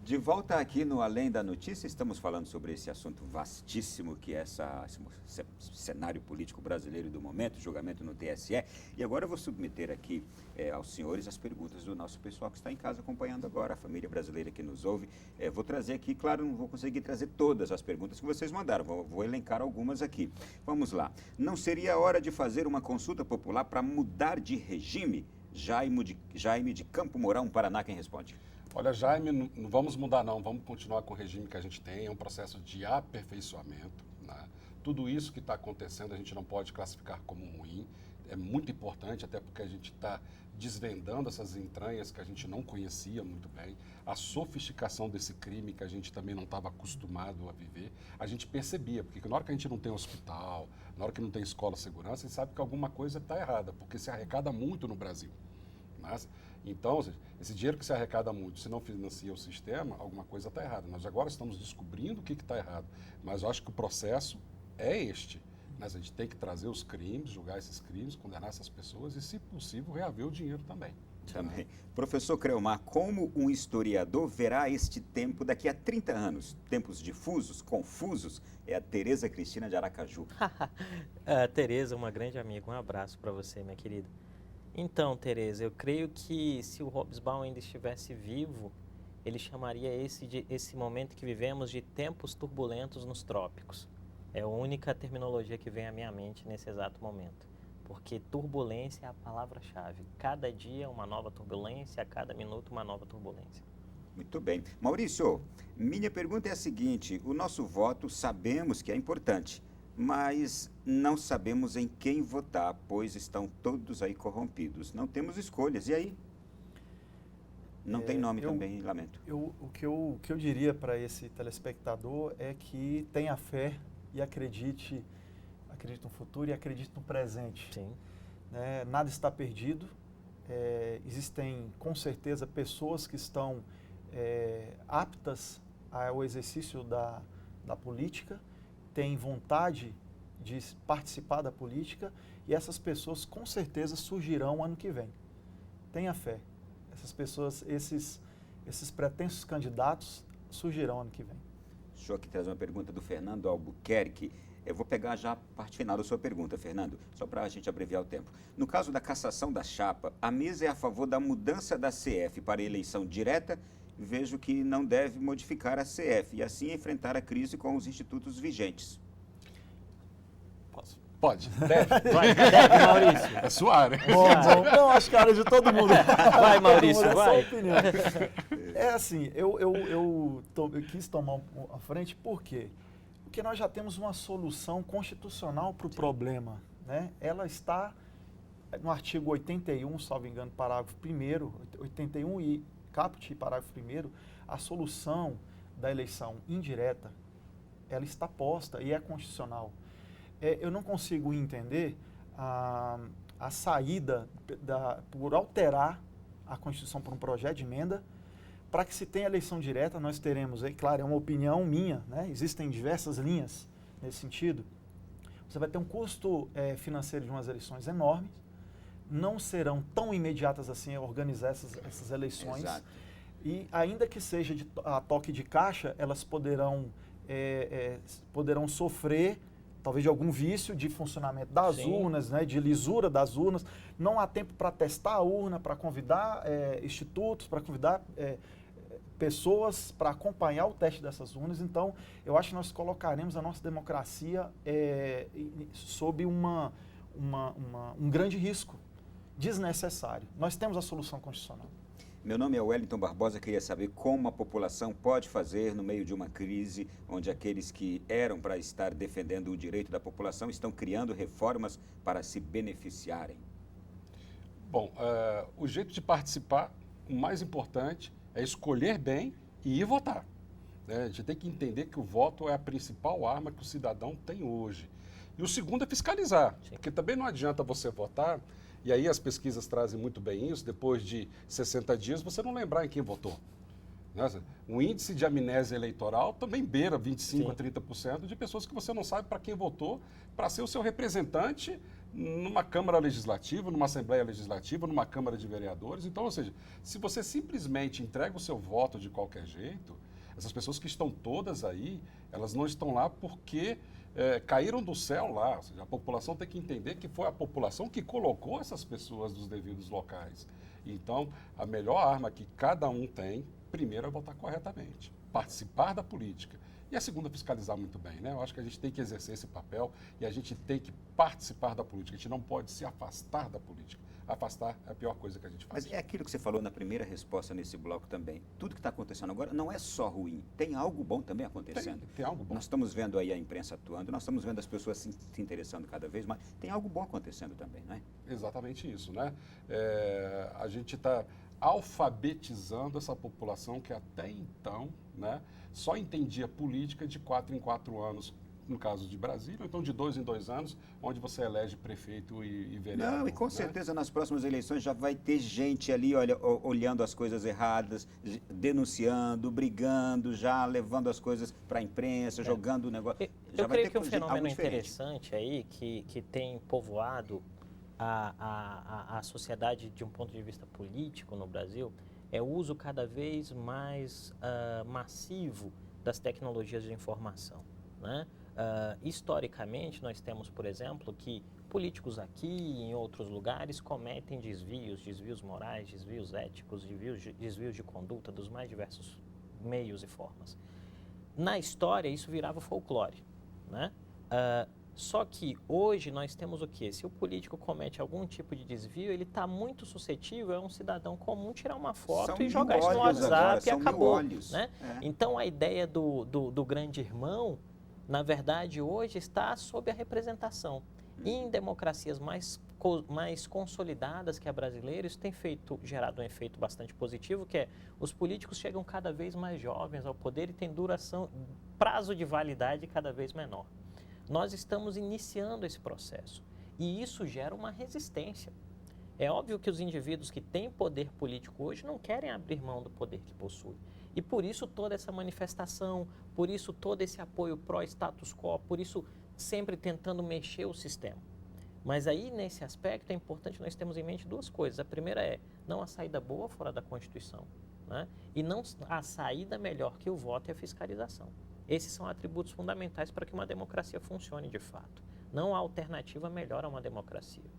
De volta aqui no Além da Notícia, estamos falando sobre esse assunto vastíssimo que é esse cenário político brasileiro do momento, julgamento no TSE. E agora eu vou submeter aqui aos senhores as perguntas do nosso pessoal que está em casa acompanhando agora, a família brasileira que nos ouve. Vou trazer aqui, claro, não vou conseguir trazer todas as perguntas que vocês mandaram, vou elencar algumas aqui. Vamos lá. Não seria hora de fazer uma consulta popular para mudar de regime? Jaime de Campo Mourão, Paraná, quem responde? Olha, Jaime, não vamos mudar não, vamos continuar com o regime que a gente tem, é um processo de aperfeiçoamento, né? Tudo isso que está acontecendo a gente não pode classificar como ruim, é muito importante, até porque a gente está desvendando essas entranhas que a gente não conhecia muito bem, a sofisticação desse crime que a gente também não estava acostumado a viver, a gente percebia, porque na hora que a gente não tem hospital, na hora que não tem escola de segurança, a gente sabe que alguma coisa está errada, porque se arrecada muito no Brasil. Mas, então, esse dinheiro que se arrecada muito, se não financia o sistema, alguma coisa está errada. Nós agora estamos descobrindo o que está errado, mas eu acho que o processo é este. Mas a gente tem que trazer os crimes, julgar esses crimes, condenar essas pessoas e, se possível, reaver o dinheiro também. Também. Professor Creomar, como um historiador verá este tempo daqui a 30 anos? Tempos difusos, confusos? É a Tereza Cristina de Aracaju. Tereza, uma grande amiga, um abraço para você, minha querida. Então, Tereza, eu creio que se o Hobsbawm ainda estivesse vivo, ele chamaria esse momento que vivemos de tempos turbulentos nos trópicos. É a única terminologia que vem à minha mente nesse exato momento. Porque turbulência é a palavra-chave. Cada dia uma nova turbulência, a cada minuto uma nova turbulência. Muito bem. Maurício, minha pergunta é a seguinte: o nosso voto sabemos que é importante, mas não sabemos em quem votar, pois estão todos aí corrompidos. Não temos escolhas. E aí? Não tem nome também, lamento. O que eu diria para esse telespectador é que tenha fé e acredite no futuro e acredite no presente. Sim. Nada está perdido. Existem, com certeza, pessoas que estão aptas ao exercício da política, têm vontade de participar da política e essas pessoas com certeza surgirão ano que vem. Tenha fé. Essas pessoas, esses pretensos candidatos surgirão ano que vem. Deixa eu aqui trazer uma pergunta do Fernando Albuquerque. Eu vou pegar já a parte final da sua pergunta, Fernando, só para a gente abreviar o tempo. No caso da cassação da chapa, a mesa é a favor da mudança da CF para eleição direta. Vejo que não deve modificar a CF e assim enfrentar a crise com os institutos vigentes. Posso? Pode, deve. Deve, Maurício. É sua área. Bom, não, acho que é a área de todo mundo. Vai, Maurício, Todo mundo vai. É sua opinião. É assim, eu quis tomar a frente por quê? Porque nós já temos uma solução constitucional para o problema, né? Ela está no artigo 81, salvo engano, parágrafo 1º, 81 e caput, parágrafo 1º, a solução da eleição indireta, ela está posta e é constitucional. Eu não consigo entender a saída por alterar a Constituição por um projeto de emenda. Para que se tenha eleição direta, nós teremos, claro, é uma opinião minha, né? Existem diversas linhas nesse sentido. Você vai ter um custo financeiro de umas eleições enorme, não serão tão imediatas assim a organizar essas eleições. Exato. E ainda que seja a toque de caixa, elas poderão sofrer talvez de algum vício de funcionamento das Sim. urnas, né, de lisura das urnas. Não há tempo para testar a urna, para convidar institutos, para convidar pessoas para acompanhar o teste dessas urnas. Então, eu acho que nós colocaremos a nossa democracia sob um grande risco desnecessário. Nós temos a solução constitucional. Meu nome é Wellington Barbosa, queria saber como a população pode fazer no meio de uma crise onde aqueles que eram para estar defendendo o direito da população estão criando reformas para se beneficiarem. Bom, o jeito de participar, o mais importante é escolher bem e ir votar. A gente tem que entender que o voto é a principal arma que o cidadão tem hoje. E o segundo é fiscalizar, porque também não adianta você votar, e aí as pesquisas trazem muito bem isso, depois de 60 dias você não lembrar em quem votou. O índice de amnésia eleitoral também beira 25% a 30% de pessoas que você não sabe para quem votou, para ser o seu representante numa Câmara Legislativa, numa Assembleia Legislativa, numa Câmara de Vereadores. Então, ou seja, se você simplesmente entrega o seu voto de qualquer jeito, essas pessoas que estão todas aí, elas não estão lá porque caíram do céu lá. Ou seja, a população tem que entender que foi a população que colocou essas pessoas nos devidos locais. Então, a melhor arma que cada um tem, primeiro, é votar corretamente, participar da política. E a segunda, fiscalizar muito bem, né? Eu acho que a gente tem que exercer esse papel e a gente tem que participar da política. A gente não pode se afastar da política. Afastar é a pior coisa que a gente faz. Mas é aquilo que você falou na primeira resposta nesse bloco também. Tudo que está acontecendo agora não é só ruim. Tem algo bom também acontecendo. Tem algo bom. Nós estamos vendo aí a imprensa atuando, nós estamos vendo as pessoas se interessando cada vez mais. Tem algo bom acontecendo também, não é? Exatamente isso, né? A gente está alfabetizando essa população que até então, né, só entendia política de 4 em 4 anos, no caso de Brasília, ou então de 2 em 2 anos, onde você elege prefeito e vereador. Não, e com né? certeza nas próximas eleições já vai ter gente ali, olha, olhando as coisas erradas, denunciando, brigando, já levando as coisas para a imprensa, jogando o negócio. Eu creio que um fenômeno interessante aí que tem povoado a sociedade de um ponto de vista político no Brasil é o uso cada vez mais massivo das tecnologias de informação, né? Historicamente, nós temos, por exemplo, que políticos aqui e em outros lugares cometem desvios morais, desvios éticos, desvios de conduta dos mais diversos meios e formas. Na história, isso virava folclore, né? Só que hoje nós temos o quê? Se o político comete algum tipo de desvio, ele está muito suscetível a um cidadão comum tirar uma foto e jogar isso no WhatsApp e acabou. Né? Então a ideia do grande irmão, na verdade, hoje está sob a representação. E em democracias mais consolidadas que a brasileira, isso tem gerado um efeito bastante positivo, que é os políticos chegam cada vez mais jovens ao poder e têm prazo de validade cada vez menor. Nós estamos iniciando esse processo e isso gera uma resistência. É óbvio que os indivíduos que têm poder político hoje não querem abrir mão do poder que possuem. E por isso toda essa manifestação, por isso todo esse apoio pró-status quo, por isso sempre tentando mexer o sistema. Mas aí, nesse aspecto, é importante nós termos em mente duas coisas. A primeira é não a saída boa fora da Constituição, né? E não a saída melhor que o voto e a fiscalização. Esses são atributos fundamentais para que uma democracia funcione de fato. Não há alternativa melhor a uma democracia.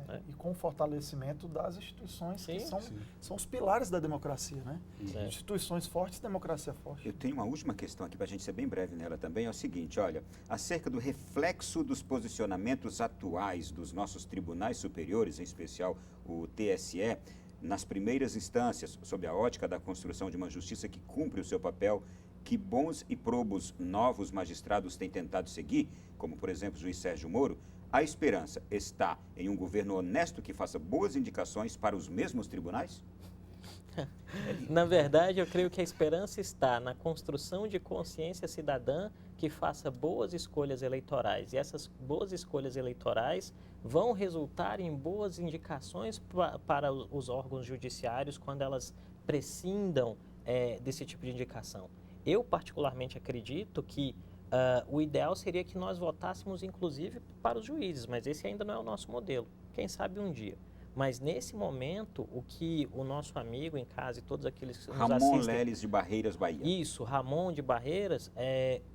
Né? E com o fortalecimento das instituições que Sim. são os pilares da democracia, né? É. Instituições fortes, democracia forte. Eu tenho uma última questão aqui para a gente ser bem breve nela também, é o seguinte, olha, acerca do reflexo dos posicionamentos atuais dos nossos tribunais superiores, em especial o TSE, nas primeiras instâncias, sob a ótica da construção de uma justiça que cumpre o seu papel, que bons e probos novos magistrados têm tentado seguir, como, por exemplo, o juiz Sérgio Moro, a esperança está em um governo honesto que faça boas indicações para os mesmos tribunais? Na verdade, eu creio que a esperança está na construção de consciência cidadã que faça boas escolhas eleitorais. E essas boas escolhas eleitorais vão resultar em boas indicações para os órgãos judiciários quando elas prescindam desse tipo de indicação. Eu, particularmente, acredito que o ideal seria que nós votássemos, inclusive, para os juízes, mas esse ainda não é o nosso modelo. Quem sabe um dia. Mas, nesse momento, o que o nosso amigo em casa e todos aqueles que nos assistem... Ramon Leles de Barreiras, Bahia. Isso, Ramon de Barreiras.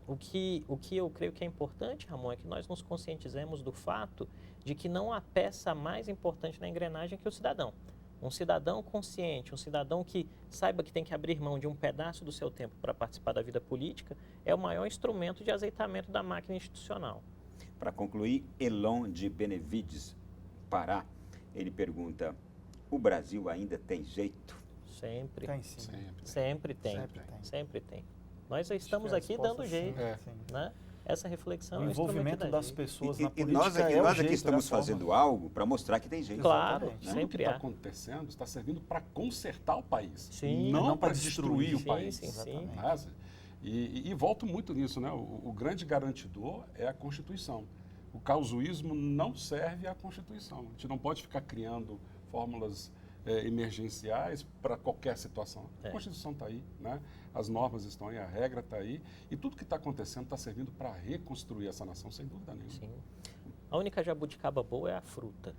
O que eu creio que é importante, Ramon, é que nós nos conscientizemos do fato de que não há peça mais importante na engrenagem que o cidadão. Um cidadão consciente, um cidadão que saiba que tem que abrir mão de um pedaço do seu tempo para participar da vida política, é o maior instrumento de azeitamento da máquina institucional. Para concluir, Elon de Benevides, Pará, ele pergunta, o Brasil ainda tem jeito? Sempre. Tem sim. Sempre tem. Sempre tem. Sempre tem. Nós já estamos Acho que a aqui dando resposta jeito, sim. né? Essa reflexão O é um instrumento envolvimento da das gente. pessoas E na política nós aqui, é o nós aqui jeito, estamos é a forma. fazendo algo para mostrar que tem jeito. Claro, Exatamente. Tudo que sempre está há. acontecendo está servindo para consertar o país, Sim. não Não para pra destruir o Sim, país. sim, Exatamente. Mas, e volto muito nisso, né? O grande garantidor é a Constituição. O causuísmo não serve à Constituição. A gente não pode ficar criando fórmulas emergenciais para qualquer situação. A Constituição está aí, né? As normas estão aí, a regra está aí, e tudo que está acontecendo está servindo para reconstruir essa nação, sem dúvida nenhuma. Sim. A única jabuticaba boa é a fruta.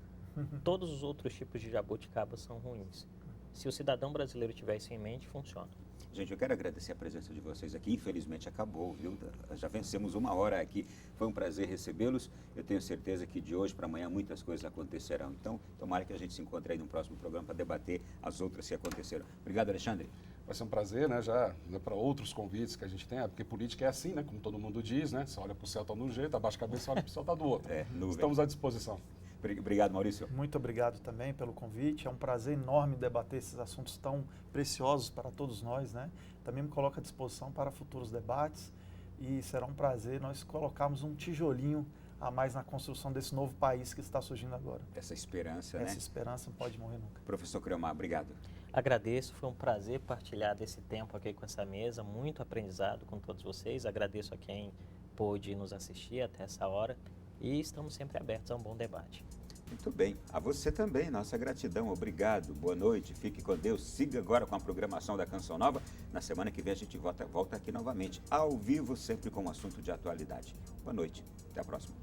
Todos os outros tipos de jabuticaba são ruins. Se o cidadão brasileiro tiver isso em mente, funciona. Gente, eu quero agradecer a presença de vocês aqui. Infelizmente acabou, viu? Já vencemos 1 hora aqui. Foi um prazer recebê-los. Eu tenho certeza que de hoje para amanhã muitas coisas acontecerão. Então, tomara que a gente se encontre aí no próximo programa para debater as outras que aconteceram. Obrigado, Alexandre. Vai ser um prazer, né, já para outros convites que a gente tem, porque política é assim, né, como todo mundo diz, né, você olha para o céu, está de um jeito, abaixa a cabeça, olha para o céu, está do outro. Estamos à disposição. Obrigado, Maurício. Muito obrigado também pelo convite. É um prazer enorme debater esses assuntos tão preciosos para todos nós, né? Também me coloco à disposição para futuros debates e será um prazer nós colocarmos um tijolinho a mais na construção desse novo país que está surgindo agora. Essa esperança, né? Essa esperança não pode morrer nunca. Professor Creomar, obrigado. Agradeço, foi um prazer partilhar desse tempo aqui com essa mesa, muito aprendizado com todos vocês. Agradeço a quem pôde nos assistir até essa hora e estamos sempre abertos a um bom debate. Muito bem. A você também, nossa gratidão. Obrigado. Boa noite. Fique com Deus. Siga agora com a programação da Canção Nova. Na semana que vem a gente volta aqui novamente, ao vivo, sempre com um assunto de atualidade. Boa noite. Até a próxima.